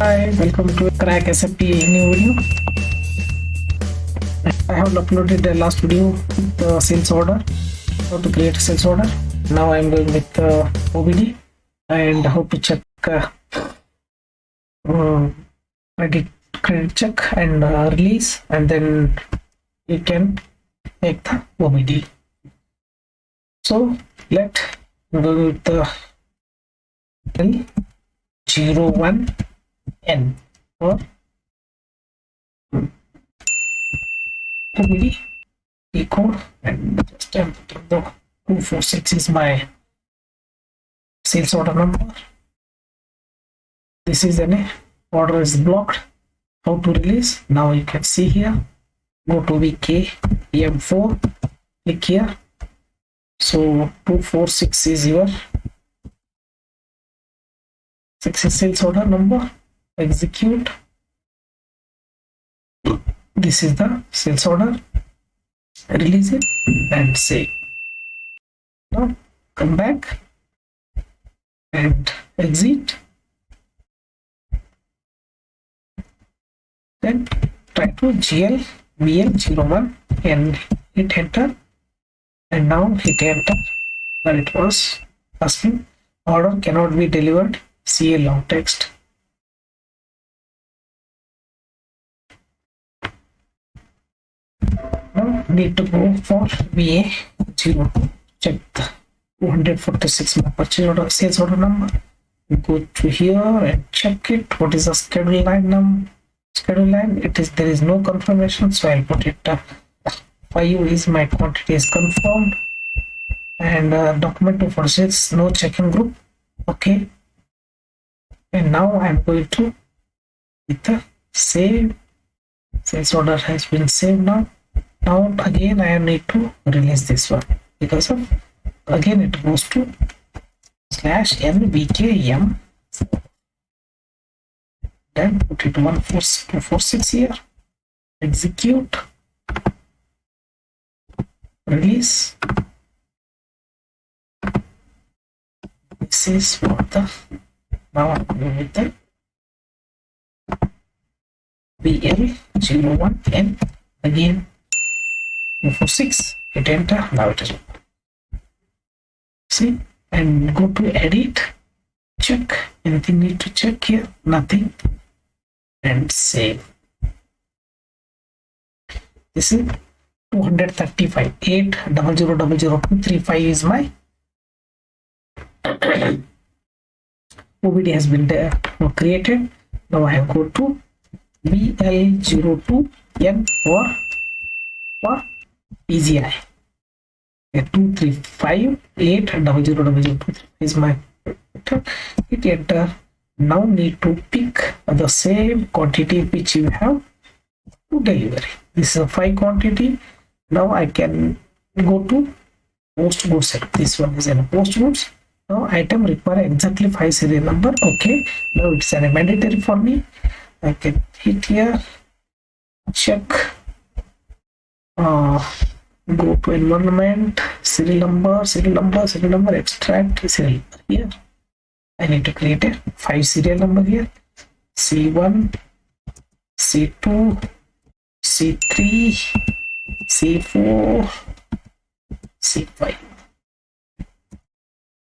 Hi, welcome to Crack SAP new video. I have uploaded the last video, the sales order, how to create a sales order. Now I'm going with OBD and how to check credit check and release, and then you can make the OBD. So let go with the L01N or OBD code, and just I'm putting the 246 is my sales order number. This is an order is blocked. How to release? Now you can see here. Go to VK M4, click here. So 246 is your sales order number. Execute. This is the sales order. Release it and save. Now come back and exit. Then try to GLBL01 and hit enter. And now hit enter. Now it was asking order cannot be delivered. See a long text. Now need to go for VA02. Check the 246 my purchase order sales order number. Go to here and check it. What is the schedule line number? Schedule line, it is there is no confirmation, so I'll put it 5 is my quantity is confirmed, and document to purchase no checking group. Okay, and now I'm going to hit the save. Sales order has been saved. Now again I need to release this one because of again it goes to /nvkm. Then put it 246 here. Execute. Release. This is for the now I'm going with the BL01N again 246. Hit enter. Now it is see, and go to edit. Check anything need to check here. Nothing. And save. This is 235 8000235 is my OBD has been there created. Now I go to BL02N for PGI. 235 8000235 is my hit enter. Now need to pick the same quantity which you have to delivery. This is a 5 quantity. Now I can go to post goods. This one is in post goods. Now item require exactly 5 serial number. Okay, now it's a mandatory for me. I can hit here, check, go to environment, serial number, extract serial number here. I need to create a 5 serial number here. C1, C2, C3, C4, C5.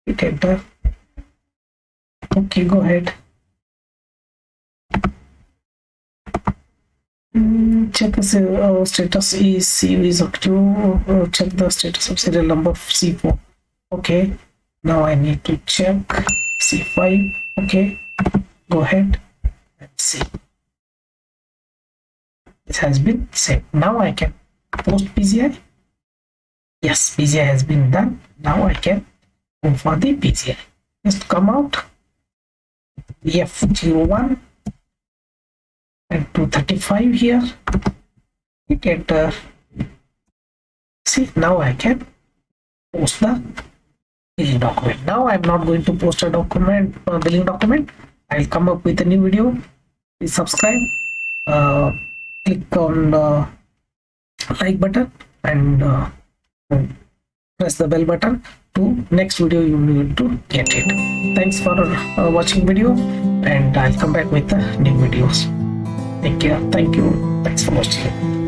Hit enter. Okay, go ahead. Check the status is C is active. Check the status of serial number C4. Okay, now I need to check C5. Okay, go ahead and see. This has been saved. Now I can post PGI. Yes, PGI has been done. Now I can go for the PGI. Just come out F01 and 235 here. Hit enter. See, now I can post the billing document. Now I'm not going to post a document, billing document. I'll come up with a new video. Please subscribe. Click on like button and press the bell button to next video you need to get it. Thanks for watching video, and I'll come back with the new videos. Take care. Thank you. Thanks for watching.